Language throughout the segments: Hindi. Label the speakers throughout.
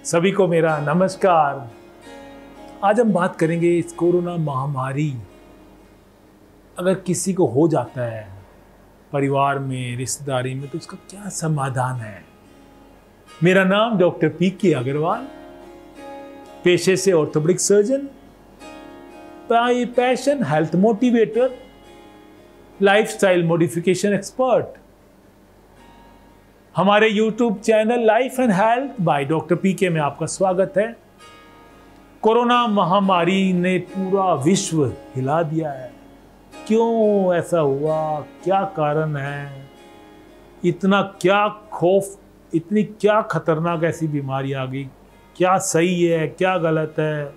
Speaker 1: सभी को मेरा नमस्कार। आज हम बात करेंगे इस कोरोना महामारी, अगर किसी को हो जाता है परिवार में, रिश्तेदारी में, तो उसका क्या समाधान है। मेरा नाम डॉक्टर पीके अग्रवाल, पेशे से orthopaedic surgeon, passion health motivator, lifestyle modification expert. हमारे YouTube channel life and health by doctor PK में आपका स्वागत है। कोरोना महामारी ने पूरा विश्व हिला दिया है। क्यों ऐसा हुआ, क्या कारण है, इतना क्या खौफ, इतनी क्या खतरनाक ऐसी बीमारी आ गई, क्या सही है क्या गलत है,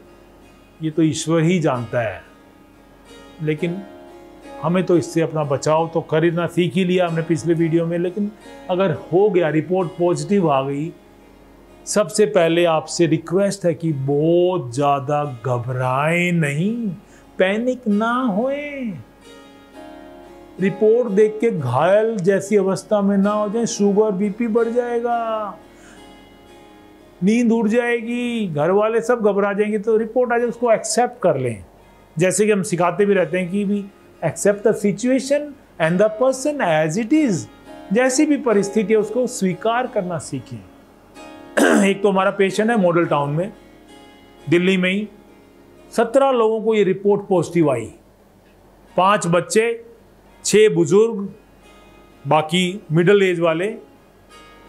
Speaker 1: ये तो ईश्वर ही जानता है। लेकिन हमें तो इससे अपना बचाव तो करना सीख ही लिया हमने पिछले वीडियो में। लेकिन अगर हो गया, रिपोर्ट पॉजिटिव आ गई, सबसे पहले आपसे रिक्वेस्ट है कि बहुत ज़्यादा घबराएं नहीं, पैनिक ना होएं, रिपोर्ट देख के घायल जैसी अवस्था में ना हो जाए। शुगर बीपी बढ़ जाएगा, नींद उड़ जाएगी, घर वाले सब घबरा जाएंगे। तो रिपोर्ट आ जाए उसको एक्सेप्ट कर लें, जैसे कि हम सिखाते भी रहते हैं कि भी accept the situation and the person as it is. जैसी भी परिस्थिति है उसको स्वीकार करना सीखें। एक तो हमारा पेशेंट है मॉडल टाउन में, दिल्ली में ही 17 लोगों को ये रिपोर्ट पॉजिटिव आई। 5 बच्चे, 6 बुजुर्ग, बाकी मिडिल एज वाले,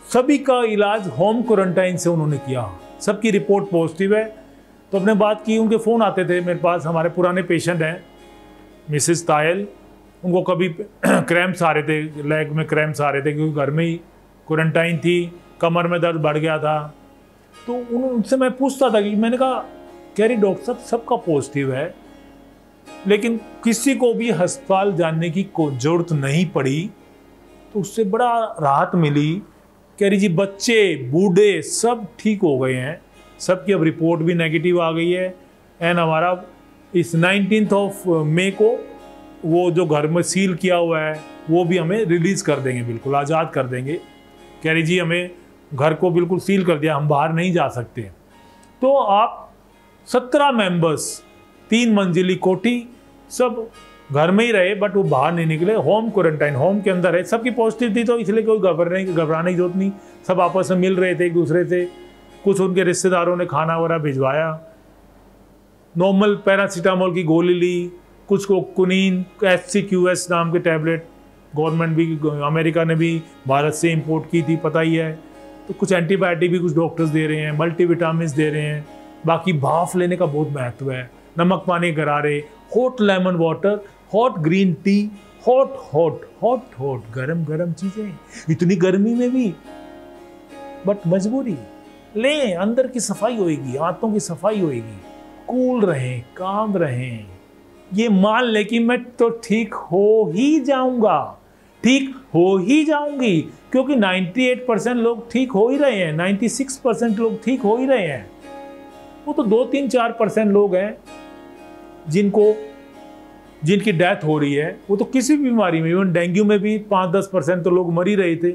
Speaker 1: सभी का इलाज होम क्वारंटाइन से उन्होंने किया। सबकी रिपोर्ट पॉजिटिव है। तो हमने बात की, उनके फ़ोन आते थे मेरे पास। हमारे पुराने पेशेंट हैं मिसेस तायल, उनको कभी क्रैम्प्स आ रहे थे, लेग में क्रैम्प्स आ रहे थे क्योंकि घर में ही क्वारंटाइन थी, कमर में दर्द बढ़ गया था। तो उनसे मैं पूछता था कि मैंने कहा कह रही डॉक्टर साहब सबका पॉजिटिव है, लेकिन किसी को भी अस्पताल जाने की जरूरत नहीं पड़ी। तो उससे बड़ा राहत मिली। कह रही जी बच्चे बूढ़े सब ठीक हो गए हैं, सबकी अब रिपोर्ट भी नेगेटिव आ गई है। एंड हमारा इस 19 मई को वो जो घर में सील किया हुआ है वो भी हमें रिलीज़ कर देंगे, बिल्कुल आज़ाद कर देंगे। कह रही जी हमें घर को बिल्कुल सील कर दिया, हम बाहर नहीं जा सकते। तो आप 17 मेंबर्स, 3 मंजिली कोठी, सब घर में ही रहे, बट वो बाहर नहीं निकले, होम क्वारंटाइन, होम के अंदर है। सबकी पॉजिटिव थी तो इसलिए कोई घबराने की जरूरत नहीं। सब आपस में मिल रहे थे एक दूसरे से। कुछ उनके रिश्तेदारों ने खाना वगैरह भिजवाया, नॉर्मल पैरासीटामोल की गोली ली, कुछ को कुनीन HCQS नाम के टैबलेट गवर्नमेंट भी, अमेरिका ने भी भारत से इंपोर्ट की थी, पता ही है। तो कुछ एंटीबायोटिक भी कुछ डॉक्टर्स दे रहे हैं, मल्टीविटामिन दे रहे हैं। बाकी भाफ लेने का बहुत महत्व है, नमक पानी गरारे, hot lemon water, hot green tea, hot hot hot hot गरम गरम चीज़ें, इतनी गर्मी में भी, बट मजबूरी। लें, अंदर की सफाई होएगी, आंतों की सफाई होएगी, कूल रहें, काम रहें। ये मान ले कि मैं तो ठीक हो ही जाऊंगा, ठीक हो ही जाऊंगी, क्योंकि 98% लोग ठीक हो ही रहे हैं, 96% लोग ठीक हो ही रहे हैं। वो तो 2-3-4% लोग हैं जिनकी डेथ हो रही है। वो तो किसी भी बीमारी में, इवन डेंगू में भी 5-10% तो लोग मर ही रहे थे।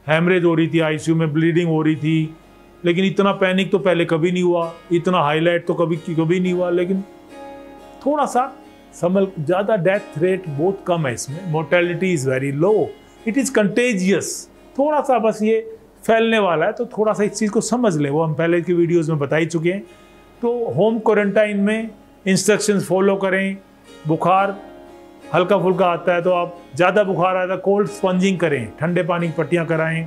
Speaker 1: हैमरेज हो रही थी, ICU में ब्लीडिंग हो रही थी। लेकिन इतना पैनिक तो पहले कभी नहीं हुआ, इतना हाईलाइट तो कभी नहीं हुआ। लेकिन थोड़ा सा ज़्यादा डेथ रेट बहुत कम है इसमें, mortality is very low, it is contagious. थोड़ा सा बस ये फैलने वाला है, तो थोड़ा सा इस चीज़ को समझ लें। वो हम पहले की वीडियोज़ में बता ही चुके हैं। तो होम क्वारंटाइन में इंस्ट्रक्शंस फॉलो करें। बुखार हल्का फुल्का आता है तो आप, ज़्यादा बुखार आता है कोल्ड स्पंजिंग करें, ठंडे पानी की पट्टियाँ कराएं।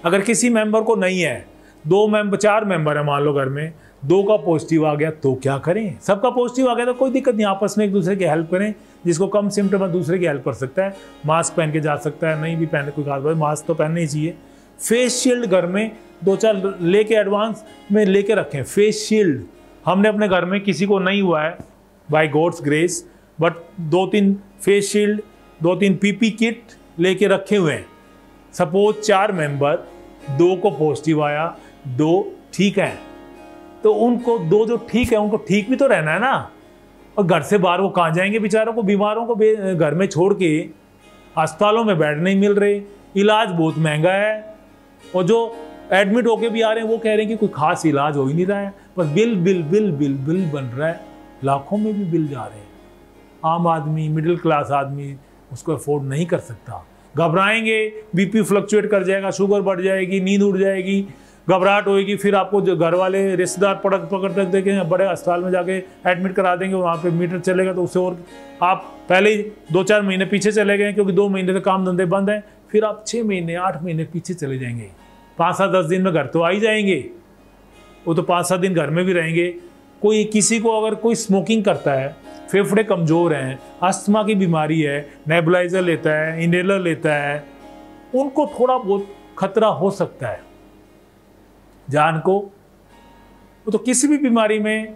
Speaker 1: अगर किसी मेंबर को नहीं है, 4 मेंबर है मान लो घर में, 2 का पॉजिटिव आ गया तो क्या करें। सबका पॉजिटिव आ गया तो कोई दिक्कत नहीं, आपस में एक दूसरे की हेल्प करें। जिसको कम सिम्टम है दूसरे की हेल्प कर सकता है, मास्क पहन के जा सकता है, नहीं भी पहने कोई खास बात, मास्क तो पहनना ही चाहिए। फेस शील्ड घर में 2-4 लेके एडवांस में लेके रखें। फेस शील्ड हमने अपने घर में, किसी को नहीं हुआ है by God's grace, but 2-3 face shield, 2-3 PP kit लेके रखे हुए हैं। सपोज 4 मेंबर, 2 को पॉजिटिव आया, 2 ठीक हैं, तो उनको 2 जो ठीक है उनको ठीक भी तो रहना है ना। और घर से बाहर वो कहाँ जाएंगे बेचारों को, बीमारों को घर में छोड़ के। अस्पतालों में बेड नहीं मिल रहे, इलाज बहुत महंगा है, और जो एडमिट होके भी आ रहे हैं, वो कह रहे हैं कि कोई खास इलाज हो ही नहीं रहा है, बस bill bill bill bill bill बन रहा है, लाखों में भी बिल जा रहे हैं। आम आदमी, मिडिल क्लास आदमी उसको अफोर्ड नहीं कर सकता। घबराएंगे, बीपी फ्लक्चुएट कर जाएगा, शुगर बढ़ जाएगी, नींद उड़ जाएगी, घबराहट होएगी, फिर आपको जो घर वाले रिश्तेदार पकड़ तक देंगे, बड़े अस्पताल में जाके एडमिट करा देंगे, वहाँ पे मीटर चलेगा तो उससे और आप पहले ही 2-4 महीने पीछे चले गए, क्योंकि 2 महीने से काम धंधे बंद हैं, फिर आप 6 महीने 8 महीने पीछे चले जाएंगे। 5-7-10 दिन में घर तो आ ही जाएंगे, वो तो 5-7 दिन घर में भी रहेंगे। कोई किसी को अगर कोई स्मोकिंग करता है, फेफड़े कमज़ोर हैं, अस्थमा की बीमारी है, नेबुलाइजर लेता है, इनहेलर लेता है, उनको थोड़ा बहुत खतरा हो सकता है जान को। वो तो किसी भी बीमारी में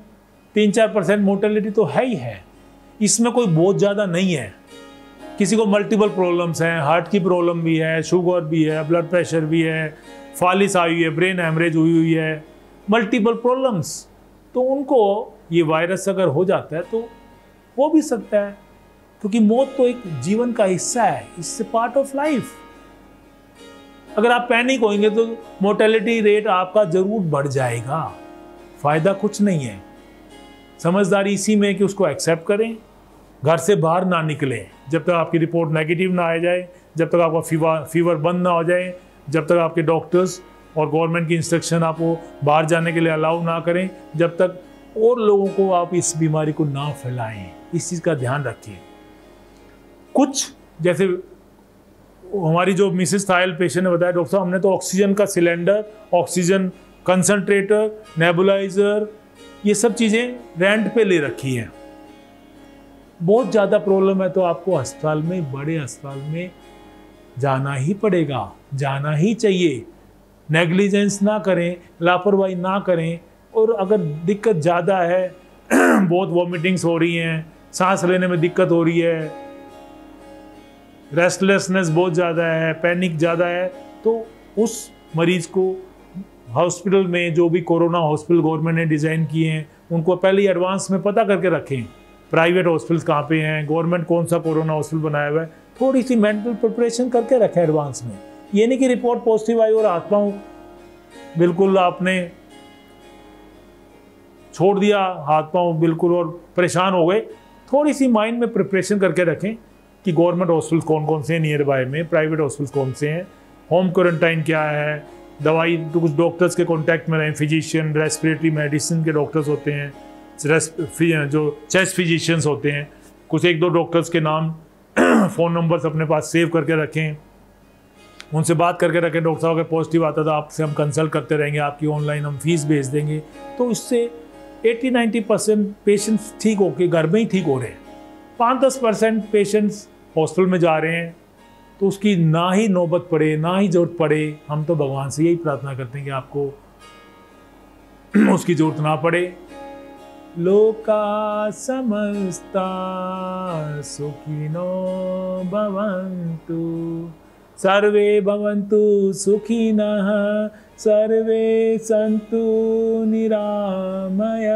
Speaker 1: 3-4% मोर्टेलिटी तो है ही है, इसमें कोई बहुत ज़्यादा नहीं है। किसी को मल्टीपल प्रॉब्लम्स हैं, हार्ट की प्रॉब्लम भी है, शुगर भी है, ब्लड प्रेशर भी है, फालिस आई हुई है, ब्रेन हेमरेज हुई है, मल्टीपल प्रॉब्लम्स, तो उनको ये वायरस अगर हो जाता है तो हो भी सकता है, क्योंकि मौत तो एक जीवन का हिस्सा है, इससे पार्ट ऑफ लाइफ। अगर आप पैनिक होंगे तो मोर्टेलिटी रेट आपका जरूर बढ़ जाएगा, फायदा कुछ नहीं है। समझदारी इसी में कि उसको एक्सेप्ट करें, घर से बाहर ना निकलें जब तक आपकी रिपोर्ट नेगेटिव ना आ जाए, जब तक आपका फीवर बंद ना हो जाए, जब तक आपके डॉक्टर्स और गवर्नमेंट की इंस्ट्रक्शन आपको बाहर जाने के लिए अलाउ ना करें, जब तक और लोगों को आप इस बीमारी को ना फैलाएं, इस चीज़ का ध्यान रखिए। कुछ जैसे हमारी जो मिसेस थायल पेशेंट ने बताया, डॉक्टर साहब हमने तो ऑक्सीजन का सिलेंडर, ऑक्सीजन कंसंट्रेटर, नेबुलाइजर, ये सब चीज़ें रेंट पे ले रखी हैं। बहुत ज़्यादा प्रॉब्लम है तो आपको अस्पताल में, बड़े अस्पताल में जाना ही पड़ेगा, जाना ही चाहिए। नेग्लिजेंस ना करें, लापरवाही ना करें। और अगर दिक्कत ज़्यादा है, बहुत वॉमिटिंग्स हो रही हैं, सांस लेने में दिक्कत हो रही है, रेस्टलेसनेस बहुत ज़्यादा है, पैनिक ज़्यादा है, तो उस मरीज को हॉस्पिटल में, जो भी कोरोना हॉस्पिटल गवर्नमेंट ने डिज़ाइन किए हैं, उनको पहले ही एडवांस में पता करके रखें। प्राइवेट हॉस्पिटल्स कहाँ पे हैं, गवर्नमेंट कौन सा कोरोना हॉस्पिटल बनाया हुआ है, थोड़ी सी मेंटल प्रिपरेशन करके रखें एडवांस में। ये नहीं कि रिपोर्ट पॉजिटिव आई और हाथ पाँव बिल्कुल आपने छोड़ दिया, हाथ पाँव बिल्कुल और परेशान हो गए। थोड़ी सी माइंड में प्रिपरेशन करके रखें कि गवर्नमेंट हॉस्पिटल कौन कौन से हैं नियर बाय में, प्राइवेट हॉस्पिटल कौन से हैं, होम क्वारंटाइन क्या है, दवाई तो कुछ डॉक्टर्स के कांटेक्ट में रहें, फिजिशियन, रेस्पिरेटरी मेडिसिन के डॉक्टर्स होते हैं, जो चेस्ट फिजिशियंस होते हैं, कुछ 1-2 डॉक्टर्स के नाम फ़ोन नंबर्स अपने पास सेव करके रखें, उनसे बात करके रखें। डॉक्टर साहब अगर पॉजिटिव आता तो आपसे हम कंसल्ट करते रहेंगे, आपकी ऑनलाइन हम फीस भेज देंगे। तो इससे 80-90% पेशेंट्स ठीक होके घर में ही ठीक हो रहे हैं। 5-10% पेशेंट्स हॉस्पिटल में जा रहे हैं, तो उसकी ना ही नौबत पड़े, ना ही जरूरत पड़े। हम तो भगवान से यही प्रार्थना करते हैं कि आपको उसकी जरूरत ना पड़े। लोका समस्ता सुखिनो भवन्तु, सर्वे भवन्तु सुखिनः, सर्वे सन्तु निरामय,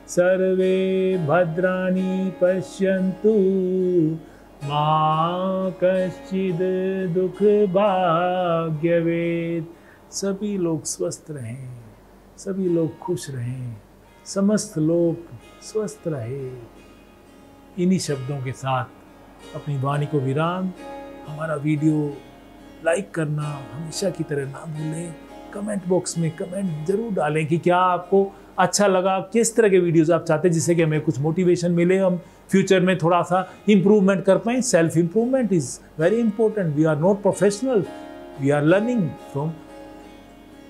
Speaker 1: सर्वे भद्राणि पश्यन्तु, मा कश्चिद् दुख भाग्यवेत्। सभी लोग स्वस्थ रहें, सभी लोग खुश रहें, समस्त लोग स्वस्थ रहे। इन्हीं शब्दों के साथ अपनी वाणी को विराम। हमारा वीडियो लाइक करना हमेशा की तरह ना भूलें। कमेंट बॉक्स में कमेंट जरूर डालें कि क्या आपको अच्छा लगा, किस तरह के वीडियोस आप चाहते हैं, जिससे कि हमें कुछ मोटिवेशन मिले, हम फ्यूचर में थोड़ा सा इम्प्रूवमेंट कर पाएँ। Self improvement is very important. We are not professional, we are learning from.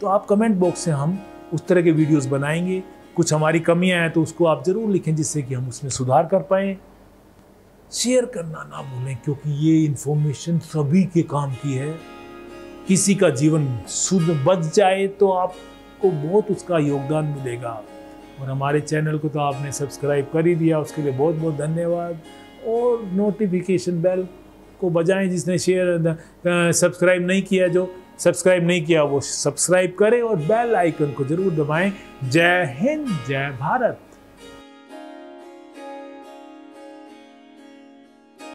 Speaker 1: तो आप कमेंट बॉक्स से हम उस तरह के वीडियोस बनाएंगे। कुछ हमारी कमियां हैं तो उसको आप ज़रूर लिखें, जिससे कि हम उसमें सुधार कर पाएँ। शेयर करना ना भूलें, क्योंकि ये इन्फॉर्मेशन सभी के काम की है। किसी का जीवन शुद्ध बच जाए तो आपको बहुत उसका योगदान मिलेगा। और हमारे चैनल को तो आपने सब्सक्राइब कर ही दिया, उसके लिए बहुत बहुत धन्यवाद। और नोटिफिकेशन बेल को बजाएं। जिसने सब्सक्राइब नहीं किया, जो सब्सक्राइब नहीं किया वो सब्सक्राइब करें और बेल आइकन को जरूर दबाएं। जय हिंद, जय भारत।